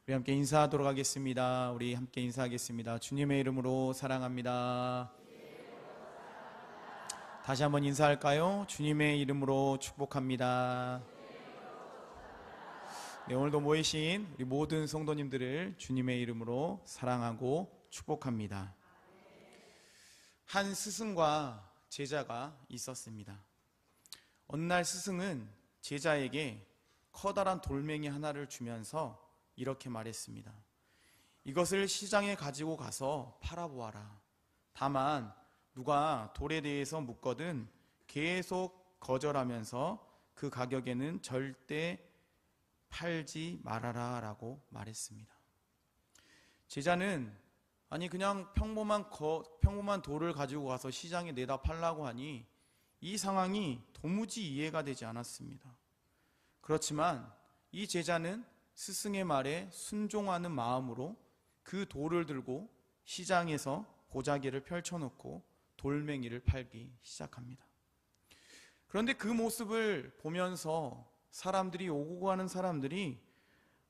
우리 함께 인사하도록 하겠습니다. 우리 함께 인사하겠습니다. 주님의 이름으로 사랑합니다. 다시 한번 인사할까요? 주님의 이름으로 축복합니다. 네, 오늘도 모이신 우리 모든 성도님들을 주님의 이름으로 사랑하고 축복합니다. 한 스승과 제자가 있었습니다. 어느 날 스승은 제자에게 커다란 돌멩이 하나를 주면서 이렇게 말했습니다. 이것을 시장에 가지고 가서 팔아보아라. 다만 누가 돌에 대해서 묻거든 계속 거절하면서 그 가격에는 절대 팔지 말아라 라고 말했습니다. 제자는 그냥 평범한 돌을 가지고 가서 시장에 내다 팔라고 하니 이 상황이 도무지 이해가 되지 않았습니다. 그렇지만 이 제자는 스승의 말에 순종하는 마음으로 그 돌을 들고 시장에서 보자기를 펼쳐놓고 돌멩이를 팔기 시작합니다. 그런데 그 모습을 보면서 사람들이 오고 가는 사람들이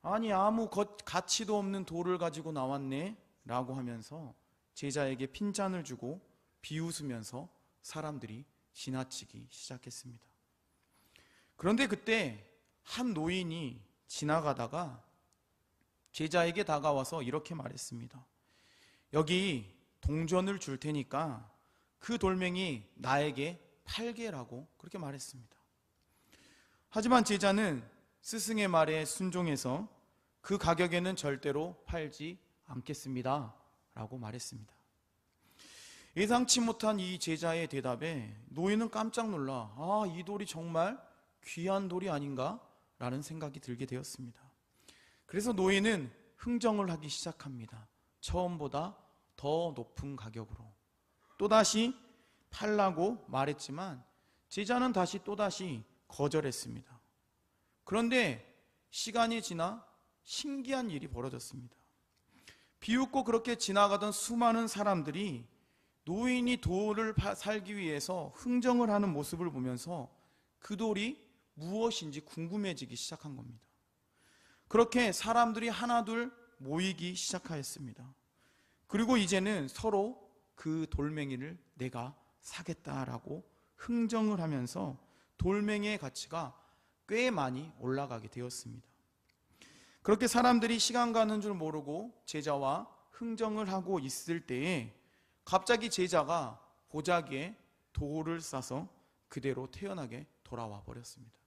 아무 가치도 없는 돌을 가지고 나왔네 라고 하면서 제자에게 핀잔을 주고 비웃으면서 사람들이 지나치기 시작했습니다. 그런데 그때 한 노인이 지나가다가 제자에게 다가와서 이렇게 말했습니다. 여기 동전을 줄 테니까 그 돌멩이 나에게 팔게라고 그렇게 말했습니다. 하지만 제자는 스승의 말에 순종해서 그 가격에는 절대로 팔지 않겠습니다 라고 말했습니다. 예상치 못한 이 제자의 대답에 노인은 깜짝 놀라 이 돌이 정말 귀한 돌이 아닌가? 라는 생각이 들게 되었습니다. 그래서 노인은 흥정을 하기 시작합니다. 처음보다 더 높은 가격으로 또다시 팔라고 말했지만 제자는 또다시 거절했습니다. 그런데 시간이 지나 신기한 일이 벌어졌습니다. 비웃고 그렇게 지나가던 수많은 사람들이 노인이 돌을 살기 위해서 흥정을 하는 모습을 보면서 그 돌이 무엇인지 궁금해지기 시작한 겁니다. 그렇게 사람들이 하나둘 모이기 시작하였습니다. 그리고 이제는 서로 그 돌멩이를 내가 사겠다라고 흥정을 하면서 돌멩이의 가치가 꽤 많이 올라가게 되었습니다. 그렇게 사람들이 시간 가는 줄 모르고 제자와 흥정을 하고 있을 때에 갑자기 제자가 보자기에 돌을 싸서 그대로 태연하게 돌아와 버렸습니다.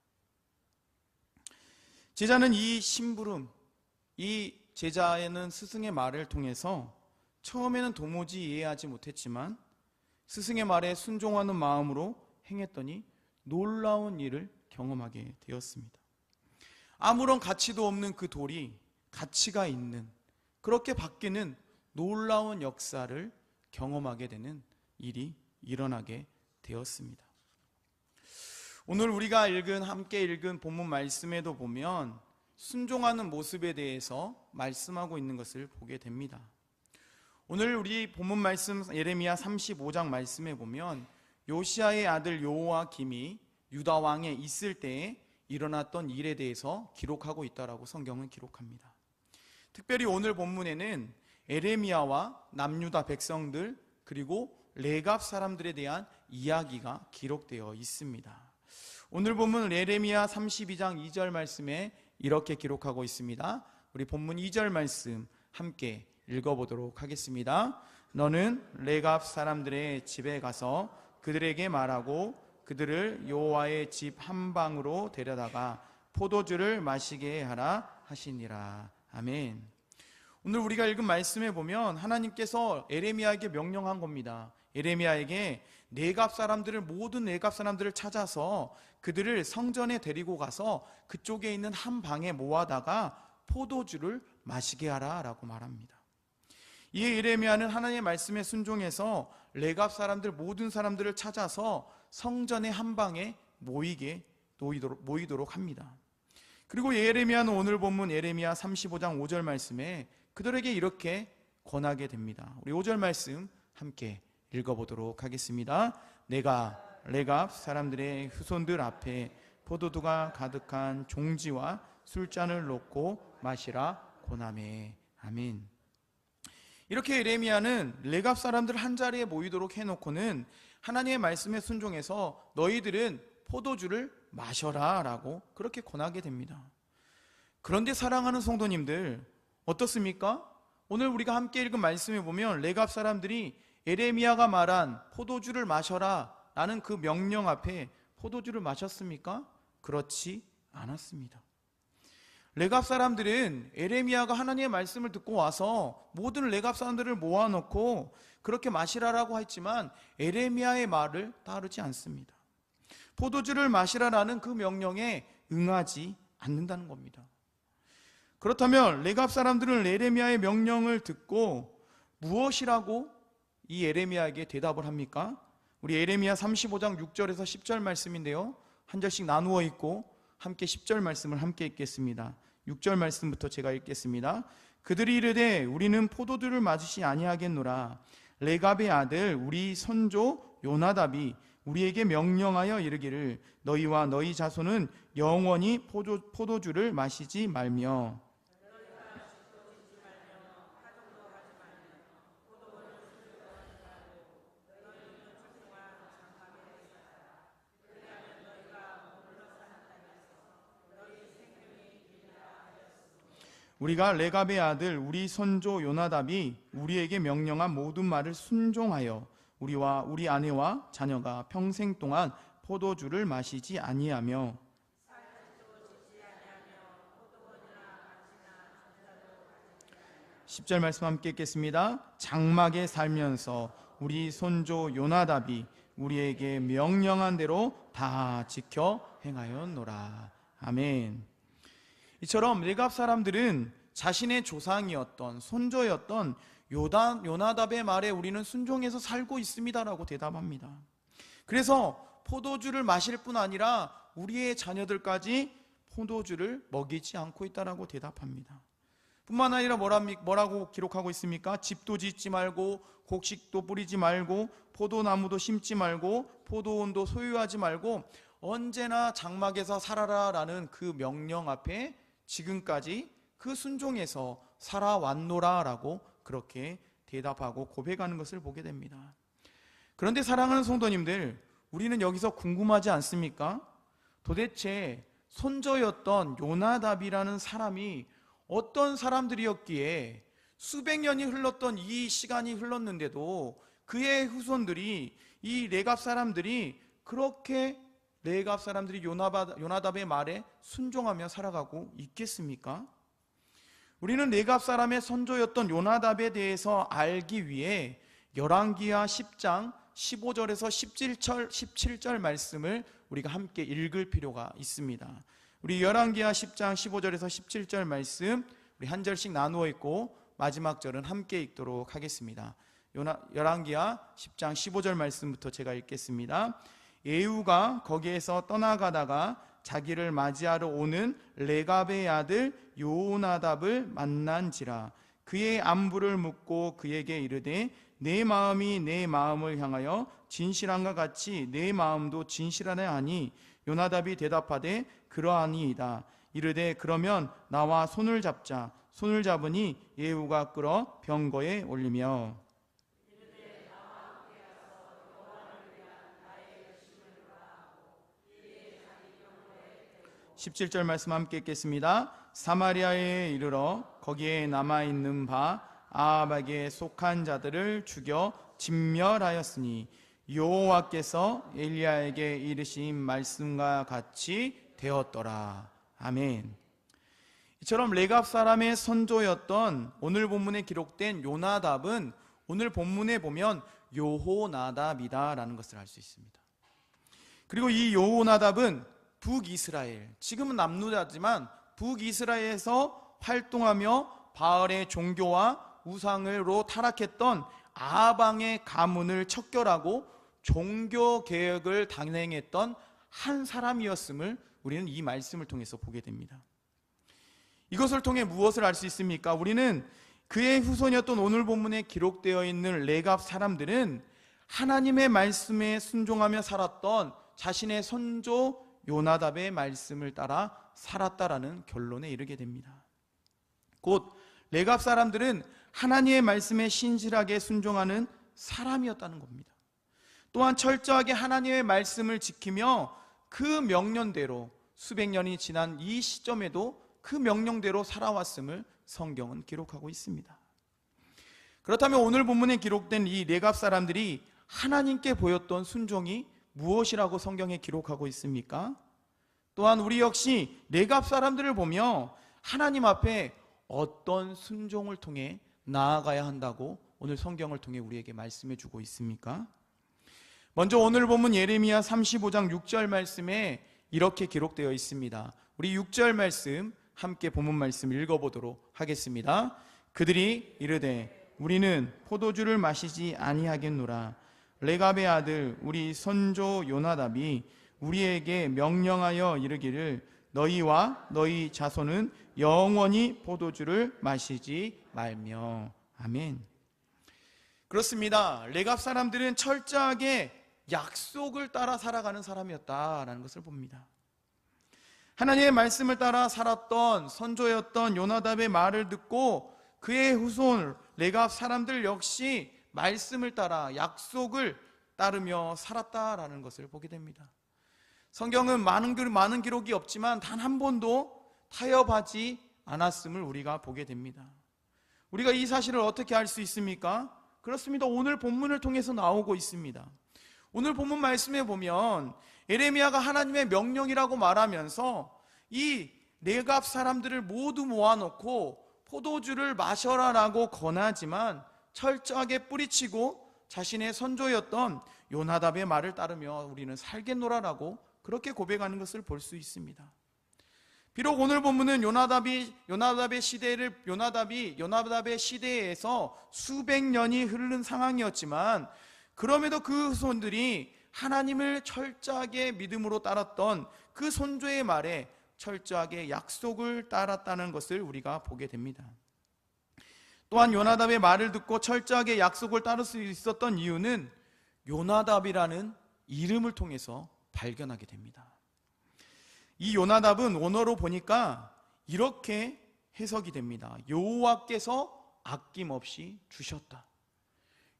제자는 이 심부름, 이 제자에는 스승의 말을 통해서 처음에는 도무지 이해하지 못했지만 스승의 말에 순종하는 마음으로 행했더니 놀라운 일을 경험하게 되었습니다. 아무런 가치도 없는 그 돌이 가치가 있는, 그렇게 바뀌는 놀라운 역사를 경험하게 되는 일이 일어나게 되었습니다. 오늘 우리가 함께 읽은 본문 말씀에도 보면 순종하는 모습에 대해서 말씀하고 있는 것을 보게 됩니다. 오늘 우리 본문 말씀 예레미야 35장 말씀에 보면 요시야의 아들 여호야김이 유다 왕에 있을 때에 일어났던 일에 대해서 기록하고 있다라고 성경은 기록합니다. 특별히 오늘 본문에는 에레미야와 남유다 백성들 그리고 레갑 사람들에 대한 이야기가 기록되어 있습니다. 오늘 본문 예레미야 32장 2절 말씀에 이렇게 기록하고 있습니다. 우리 본문 2절 말씀 함께 읽어보도록 하겠습니다. 너는 레갑 사람들의 집에 가서 그들에게 말하고 그들을 여호와의 집 한방으로 데려다가 포도주를 마시게 하라 하시니라. 아멘. 오늘 우리가 읽은 말씀에 보면 하나님께서 에레미야에게 명령한 겁니다. 에레미야에게 모든 네갑 사람들을 찾아서 그들을 성전에 데리고 가서 그쪽에 있는 한 방에 모아다가 포도주를 마시게 하라 라고 말합니다. 이에 에레미야는 하나님의 말씀에 순종해서 레갑 사람들 모든 사람들을 찾아서 성전의 한 방에 모이도록 합니다. 그리고 에레미야는 오늘 본문 에레미야 35장 5절 말씀에 그들에게 이렇게 권하게 됩니다. 우리 5절 말씀 함께 읽어보도록 하겠습니다. 내가 레갑 사람들의 후손들 앞에 포도주가 가득한 종지와 술잔을 놓고 마시라 고나매. 아멘. 이렇게 예레미야는 레갑 사람들 한 자리에 모이도록 해놓고는 하나님의 말씀에 순종해서 너희들은 포도주를 마셔라 라고 그렇게 권하게 됩니다. 그런데 사랑하는 성도님들, 어떻습니까? 오늘 우리가 함께 읽은 말씀에 보면 레갑 사람들이 예레미야가 말한 포도주를 마셔라 라는 그 명령 앞에 포도주를 마셨습니까? 그렇지 않았습니다. 레갑 사람들은 예레미야가 하나님의 말씀을 듣고 와서 모든 레갑 사람들을 모아놓고 그렇게 마시라라고 했지만 예레미야의 말을 따르지 않습니다. 포도주를 마시라라는 그 명령에 응하지 않는다는 겁니다. 그렇다면 레갑 사람들은 예레미야의 명령을 듣고 무엇이라고 이 예레미야에게 대답을 합니까? 우리 예레미야 35장 6절에서 10절 말씀인데요, 한 절씩 나누어 읽고 함께 10절 말씀을 함께 읽겠습니다. 6절 말씀부터 제가 읽겠습니다. 그들이 이르되 우리는 포도주를 마시지 아니하겠노라. 레갑의 아들 우리 선조 요나답이 우리에게 명령하여 이르기를 너희와 너희 자손은 영원히 포도주를 마시지 말며 우리가 레갑의 아들 우리 선조 요나답이 우리에게 명령한 모든 말을 순종하여 우리와 우리 아내와 자녀가 평생 동안 포도주를 마시지 아니하며 10절 말씀 함께 읽겠습니다. 장막에 살면서 우리 손조 요나답이 우리에게 명령한 대로 다 지켜 행하였노라. 아멘. 이처럼 레갑 사람들은 자신의 조상이었던 손조였던 요나답의 말에 우리는 순종해서 살고 있습니다라고 대답합니다. 그래서 포도주를 마실 뿐 아니라 우리의 자녀들까지 포도주를 먹이지 않고 있다라고 대답합니다. 뿐만 아니라 뭐라고 기록하고 있습니까? 집도 짓지 말고 곡식도 뿌리지 말고 포도나무도 심지 말고 포도원도 소유하지 말고 언제나 장막에서 살아라라는 그 명령 앞에 지금까지 그 순종에서 살아왔노라라고 그렇게 대답하고 고백하는 것을 보게 됩니다. 그런데 사랑하는 성도님들, 우리는 여기서 궁금하지 않습니까? 도대체 손조였던 요나답이라는 사람이 어떤 사람들이었기에 수백 년이 흘렀던 이 시간이 흘렀는데도 그의 후손들이 이 레갑 사람들이 그렇게 레갑 사람들이 요나답의 말에 순종하며 살아가고 있겠습니까? 우리는 레갑 사람의 선조였던 요나답에 대해서 알기 위해 열왕기하 10장 15절에서 17절 말씀을 우리가 함께 읽을 필요가 있습니다. 우리 열왕기하 10장 15절에서 17절 말씀 우리 한 절씩 나누어 읽고 마지막 절은 함께 읽도록 하겠습니다. 열왕기하 10장 15절 말씀부터 제가 읽겠습니다. 예후가 거기에서 떠나가다가 자기를 맞이하러 오는 레갑의 아들 요나답을 만난지라. 그의 안부를 묻고 그에게 이르되 내 마음이 내 마음을 향하여 진실한가 같이 내 마음도 진실하냐 하니 요나답이 대답하되 그러하니이다. 이르되 그러면 나와 손을 잡자. 손을 잡으니 예후가 끌어 병거에 올리며 17절 말씀 함께 읽겠습니다. 사마리아에 이르러 거기에 남아있는 바 아합에게 속한 자들을 죽여 진멸하였으니 여호와께서 엘리야에게 이르신 말씀과 같이 되었더라. 아멘. 이처럼 레갑 사람의 선조였던 오늘 본문에 기록된 요나답은 오늘 본문에 보면 요호나답이다라는 것을 알 수 있습니다. 그리고 이 요호나답은 북이스라엘, 지금은 남유다지만 북이스라엘에서 활동하며 바알의 종교와 우상으로 타락했던 아합 왕의 가문을 척결하고 종교 개혁을 단행했던 한 사람이었음을 우리는 이 말씀을 통해서 보게 됩니다. 이것을 통해 무엇을 알 수 있습니까? 우리는 그의 후손이었던 오늘 본문에 기록되어 있는 레갑 사람들은 하나님의 말씀에 순종하며 살았던 자신의 선조 요나답의 말씀을 따라 살았다라는 결론에 이르게 됩니다. 곧 레갑 사람들은 하나님의 말씀에 신실하게 순종하는 사람이었다는 겁니다. 또한 철저하게 하나님의 말씀을 지키며 그 명령대로 수백 년이 지난 이 시점에도 그 명령대로 살아왔음을 성경은 기록하고 있습니다. 그렇다면 오늘 본문에 기록된 이 레갑 사람들이 하나님께 보였던 순종이 무엇이라고 성경에 기록하고 있습니까? 또한 우리 역시 레갑 사람들을 보며 하나님 앞에 어떤 순종을 통해 나아가야 한다고 오늘 성경을 통해 우리에게 말씀해 주고 있습니까? 먼저 오늘 본문 예레미야 35장 6절 말씀에 이렇게 기록되어 있습니다. 우리 6절 말씀 함께 본문 말씀 읽어보도록 하겠습니다. 그들이 이르되 우리는 포도주를 마시지 아니하겠노라. 레갑의 아들 우리 선조 요나답이 우리에게 명령하여 이르기를 너희와 너희 자손은 영원히 포도주를 마시지 말며. 아멘. 그렇습니다. 레갑 사람들은 철저하게 약속을 따라 살아가는 사람이었다라는 것을 봅니다. 하나님의 말씀을 따라 살았던 선조였던 요나답의 말을 듣고 그의 후손 레갑 사람들 역시 말씀을 따라 약속을 따르며 살았다라는 것을 보게 됩니다. 성경은 많은 기록이 없지만 단 한 번도 타협하지 않았음을 우리가 보게 됩니다. 우리가 이 사실을 어떻게 알 수 있습니까? 그렇습니다. 오늘 본문을 통해서 나오고 있습니다. 오늘 본문 말씀에 보면 예레미야가 하나님의 명령이라고 말하면서 이 레갑 사람들을 모두 모아놓고 포도주를 마셔라라고 권하지만 철저하게 뿌리치고 자신의 선조였던 요나답의 말을 따르며 우리는 살겠노라라고 그렇게 고백하는 것을 볼 수 있습니다. 비록 오늘 본문은 요나답의 시대에서 수백 년이 흐르는 상황이었지만 그럼에도 그 후손들이 하나님을 철저하게 믿음으로 따랐던 그 선조의 말에 철저하게 약속을 따랐다는 것을 우리가 보게 됩니다. 또한 요나답의 말을 듣고 철저하게 약속을 따를 수 있었던 이유는 요나답이라는 이름을 통해서 발견하게 됩니다. 이 요나답은 원어로 보니까 이렇게 해석이 됩니다. 여호와께서 아낌없이 주셨다.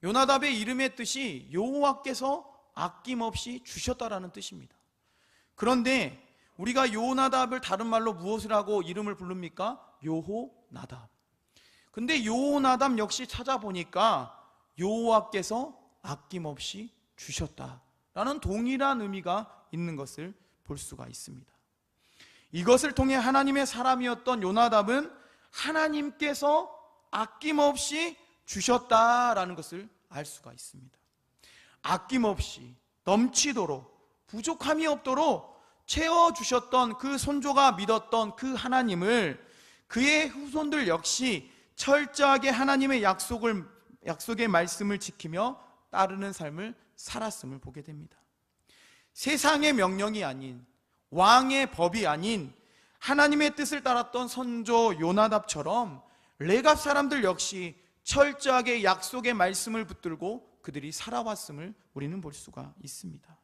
요나답의 이름의 뜻이 여호와께서 아낌없이 주셨다라는 뜻입니다. 그런데 우리가 요나답을 다른 말로 무엇이라고 이름을 부릅니까? 여호나답. 근데 여호나답 역시 찾아보니까 여호와께서 아낌없이 주셨다라는 동일한 의미가 있는 것을 볼 수가 있습니다. 이것을 통해 하나님의 사람이었던 요나답은 하나님께서 아낌없이 주셨다라는 것을 알 수가 있습니다. 아낌없이 넘치도록 부족함이 없도록 채워주셨던 그 선조가 믿었던 그 하나님을 그의 후손들 역시 철저하게 하나님의 약속의 말씀을 지키며 따르는 삶을 살았음을 보게 됩니다. 세상의 명령이 아닌 왕의 법이 아닌 하나님의 뜻을 따랐던 선조 요나답처럼 레갑 사람들 역시 철저하게 약속의 말씀을 붙들고 그들이 살아왔음을 우리는 볼 수가 있습니다.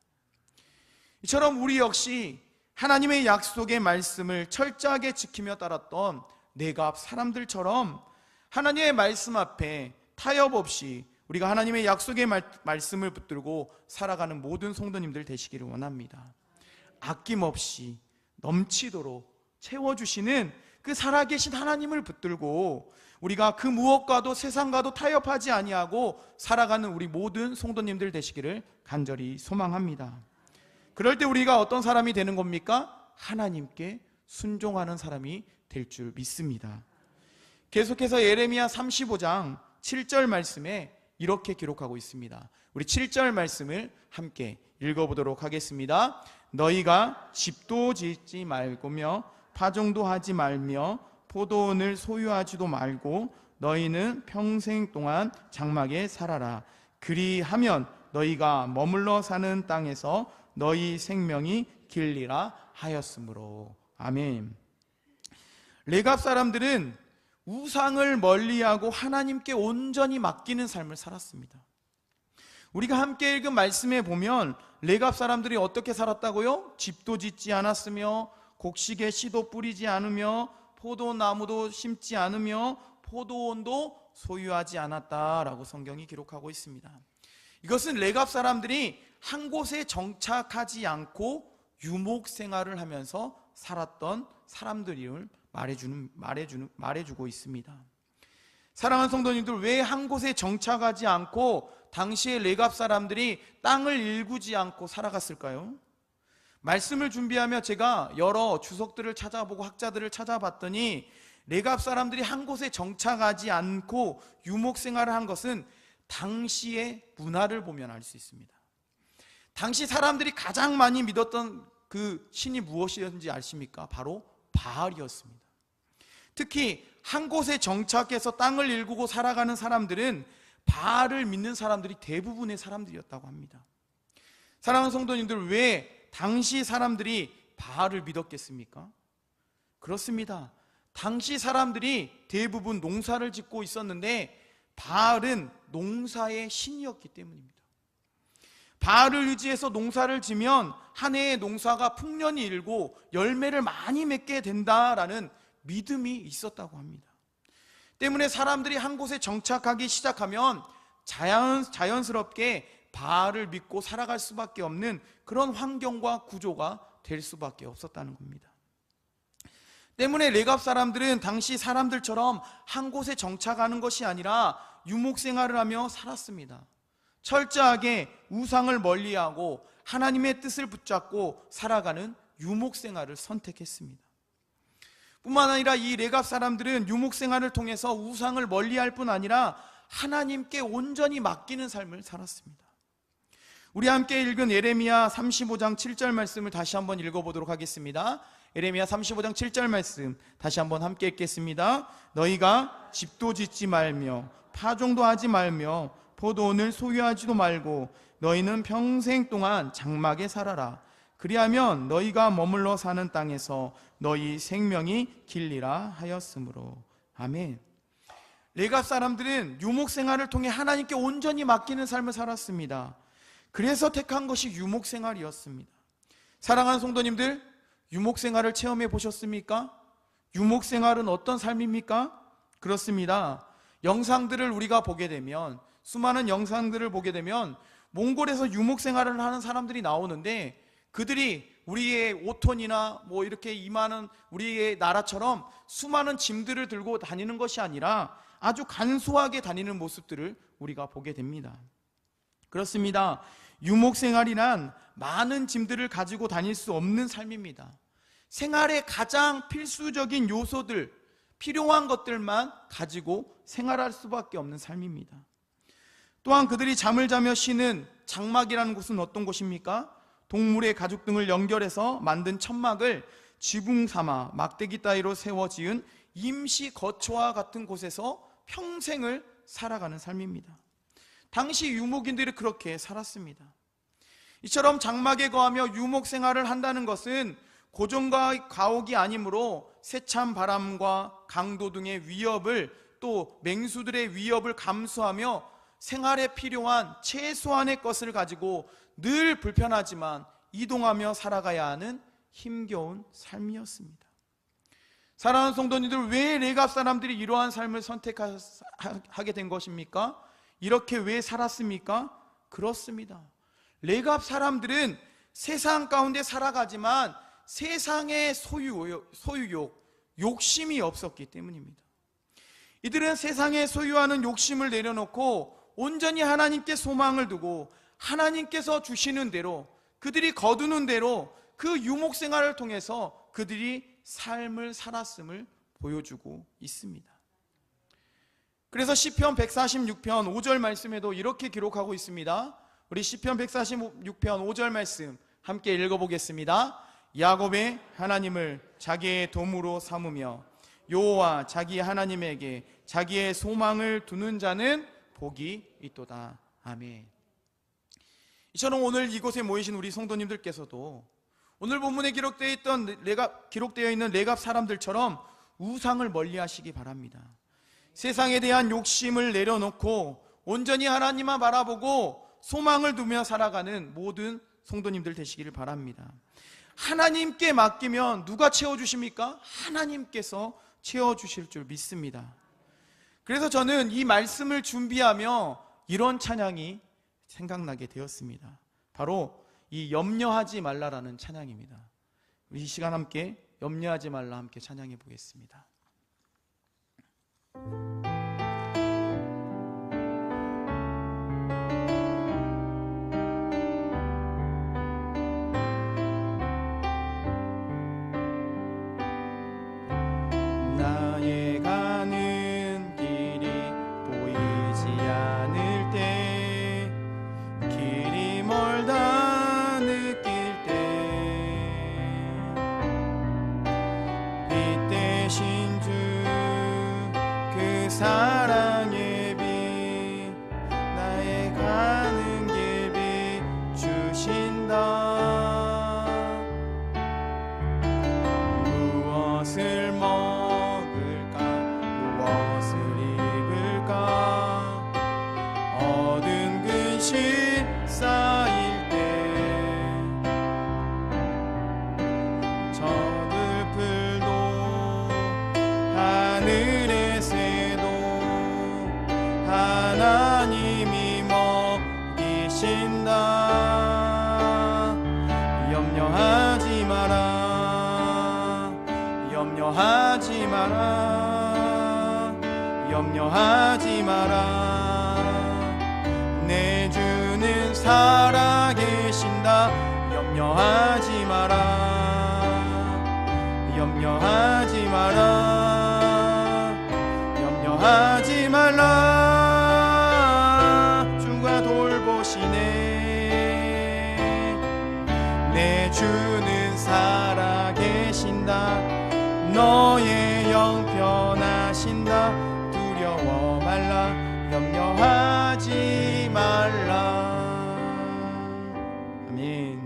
이처럼 우리 역시 하나님의 약속의 말씀을 철저하게 지키며 따랐던 레갑 사람들처럼 하나님의 말씀 앞에 타협 없이 우리가 하나님의 약속의 말씀을 붙들고 살아가는 모든 성도님들 되시기를 원합니다. 아낌없이 넘치도록 채워주시는 그 살아계신 하나님을 붙들고 우리가 그 무엇과도 세상과도 타협하지 아니하고 살아가는 우리 모든 성도님들 되시기를 간절히 소망합니다. 그럴 때 우리가 어떤 사람이 되는 겁니까? 하나님께 순종하는 사람이 될 줄 믿습니다. 계속해서 예레미야 35장 7절 말씀에 이렇게 기록하고 있습니다. 우리 7절 말씀을 함께 읽어보도록 하겠습니다. 너희가 집도 짓지 말고며 파종도 하지 말며 포도원을 소유하지도 말고 너희는 평생 동안 장막에 살아라. 그리하면 너희가 머물러 사는 땅에서 너희 생명이 길리라 하였으므로. 아멘. 레갑 사람들은 우상을 멀리하고 하나님께 온전히 맡기는 삶을 살았습니다. 우리가 함께 읽은 말씀에 보면 레갑 사람들이 어떻게 살았다고요? 집도 짓지 않았으며 곡식에 씨도 뿌리지 않으며 포도나무도 심지 않으며 포도원도 소유하지 않았다라고 성경이 기록하고 있습니다. 이것은 레갑 사람들이 한 곳에 정착하지 않고 유목 생활을 하면서 살았던 사람들을 말해주고 있습니다. 사랑하는 성도님들, 왜 한 곳에 정착하지 않고 당시의 레갑 사람들이 땅을 일구지 않고 살아갔을까요? 말씀을 준비하며 제가 여러 주석들을 찾아보고 학자들을 찾아봤더니 레갑 사람들이 한 곳에 정착하지 않고 유목 생활을 한 것은 당시의 문화를 보면 알 수 있습니다. 당시 사람들이 가장 많이 믿었던 그 신이 무엇이었는지 아십니까? 바로 바알이었습니다. 특히 한 곳에 정착해서 땅을 일구고 살아가는 사람들은 바알을 믿는 사람들이 대부분의 사람들이었다고 합니다. 사랑하는 성도님들, 왜 당시 사람들이 바알을 믿었겠습니까? 그렇습니다. 당시 사람들이 대부분 농사를 짓고 있었는데 바알은 농사의 신이었기 때문입니다. 바알을 의지해서 농사를 지면 한 해의 농사가 풍년이 일고 열매를 많이 맺게 된다라는 믿음이 있었다고 합니다. 때문에 사람들이 한 곳에 정착하기 시작하면 자연스럽게 바알을 믿고 살아갈 수밖에 없는 그런 환경과 구조가 될 수밖에 없었다는 겁니다. 때문에 레갑 사람들은 당시 사람들처럼 한 곳에 정착하는 것이 아니라 유목생활을 하며 살았습니다. 철저하게 우상을 멀리하고 하나님의 뜻을 붙잡고 살아가는 유목생활을 선택했습니다. 뿐만 아니라 이 레갑 사람들은 유목생활을 통해서 우상을 멀리할 뿐 아니라 하나님께 온전히 맡기는 삶을 살았습니다. 우리 함께 읽은 예레미야 35장 7절 말씀을 다시 한번 읽어보도록 하겠습니다. 예레미야 35장 7절 말씀 다시 한번 함께 읽겠습니다. 너희가 집도 짓지 말며 파종도 하지 말며 포도원을 소유하지도 말고 너희는 평생 동안 장막에 살아라. 그리하면 너희가 머물러 사는 땅에서 너희 생명이 길리라 하였으므로. 아멘. 레갑 사람들은 유목생활을 통해 하나님께 온전히 맡기는 삶을 살았습니다. 그래서 택한 것이 유목생활이었습니다. 사랑하는 성도님들, 유목생활을 체험해 보셨습니까? 유목생활은 어떤 삶입니까? 그렇습니다. 영상들을 우리가 보게 되면, 수많은 영상들을 보게 되면 몽골에서 유목생활을 하는 사람들이 나오는데, 그들이 우리의 5톤이나 뭐 이렇게 이만한 우리의 나라처럼 수많은 짐들을 들고 다니는 것이 아니라 아주 간소하게 다니는 모습들을 우리가 보게 됩니다. 그렇습니다. 유목생활이란 많은 짐들을 가지고 다닐 수 없는 삶입니다. 생활의 가장 필수적인 요소들, 필요한 것들만 가지고 생활할 수밖에 없는 삶입니다. 또한 그들이 잠을 자며 쉬는 장막이라는 곳은 어떤 곳입니까? 동물의 가죽 등을 연결해서 만든 천막을 지붕 삼아 막대기 따위로 세워 지은 임시 거처와 같은 곳에서 평생을 살아가는 삶입니다. 당시 유목인들이 그렇게 살았습니다. 이처럼 장막에 거하며 유목 생활을 한다는 것은 고전과 가옥이 아니므로 세찬 바람과 강도 등의 위협을, 또 맹수들의 위협을 감수하며 생활에 필요한 최소한의 것을 가지고 늘 불편하지만 이동하며 살아가야 하는 힘겨운 삶이었습니다. 사랑하는 성도님들, 왜 레갑 사람들이 이러한 삶을 선택하게 된 것입니까? 이렇게 왜 살았습니까? 그렇습니다. 레갑 사람들은 세상 가운데 살아가지만 세상의 소유욕, 욕심이 없었기 때문입니다. 이들은 세상에 소유하는 욕심을 내려놓고 온전히 하나님께 소망을 두고 하나님께서 주시는 대로, 그들이 거두는 대로 그 유목생활을 통해서 그들이 삶을 살았음을 보여주고 있습니다. 그래서 시편 146편 5절 말씀에도 이렇게 기록하고 있습니다. 우리 시편 146편 5절 말씀 함께 읽어보겠습니다. 야곱의 하나님을 자기의 도무로 삼으며 여호와 자기 하나님에게 자기의 소망을 두는 자는 복이 있도다. 아멘. 이처럼 오늘 이곳에 모이신 우리 성도님들께서도 오늘 본문에 기록되어 있는 레갑 사람들처럼 우상을 멀리하시기 바랍니다. 세상에 대한 욕심을 내려놓고 온전히 하나님만 바라보고 소망을 두며 살아가는 모든 성도님들 되시기를 바랍니다. 하나님께 맡기면 누가 채워주십니까? 하나님께서 채워주실 줄 믿습니다. 그래서 저는 이 말씀을 준비하며 이런 찬양이 생각나게 되었습니다. 바로 이 염려하지 말라라는 찬양입니다. 우리 이 시간 함께 염려하지 말라 함께 찬양해 보겠습니다. 나의 가는 길이 보이지 않을 때, 길이 멀다 느낄 때, 빛 대신 주 그 사랑의 빛 나의 가는 길 비추신다. 무엇을 먹을까 무엇을 입을까 얻은 근심 쌓일 때, 저들 풀도 하늘의 새도 하나님이 먹이신다. 염려하지 마라 염려하지 마라 염려하지 마라. 내 주는 살아계신다. 염려하지 마라 염려하지 마라 염려하지 말라. 주가 돌보시네. 내 주는 살아계신다. 너의 영 변하신다. 두려워 말라 염려하지 말라. 아멘.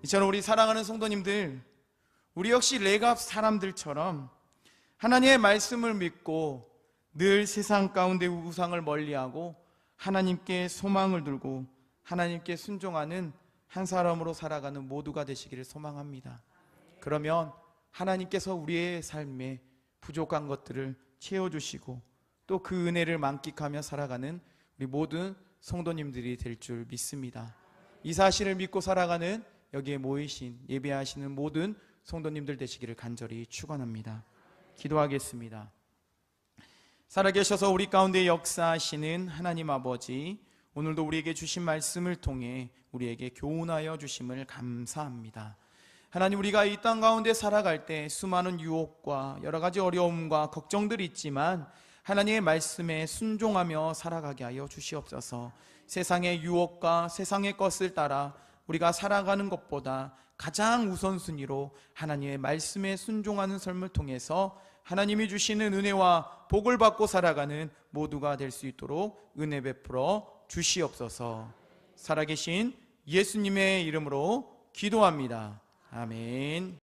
이처럼 우리 사랑하는 성도님들, 우리 역시 레갑 사람들처럼 하나님의 말씀을 믿고 늘 세상 가운데 우상을 멀리하고 하나님께 소망을 두고 하나님께 순종하는 한 사람으로 살아가는 모두가 되시기를 소망합니다. 그러면 하나님께서 우리의 삶에 부족한 것들을 채워주시고 또 그 은혜를 만끽하며 살아가는 우리 모든 성도님들이 될 줄 믿습니다. 이 사실을 믿고 살아가는 여기에 모이신 예배하시는 모든 성도님들 되시기를 간절히 축원합니다. 기도하겠습니다. 살아계셔서 우리 가운데 역사하시는 하나님 아버지, 오늘도 우리에게 주신 말씀을 통해 우리에게 교훈하여 주심을 감사합니다. 하나님, 우리가 이 땅 가운데 살아갈 때 수많은 유혹과 여러 가지 어려움과 걱정들이 있지만 하나님의 말씀에 순종하며 살아가게 하여 주시옵소서. 세상의 유혹과 세상의 것을 따라 우리가 살아가는 것보다 가장 우선순위로 하나님의 말씀에 순종하는 삶을 통해서 하나님이 주시는 은혜와 복을 받고 살아가는 모두가 될 수 있도록 은혜 베풀어 주시옵소서. 살아계신 예수님의 이름으로 기도합니다. 아멘.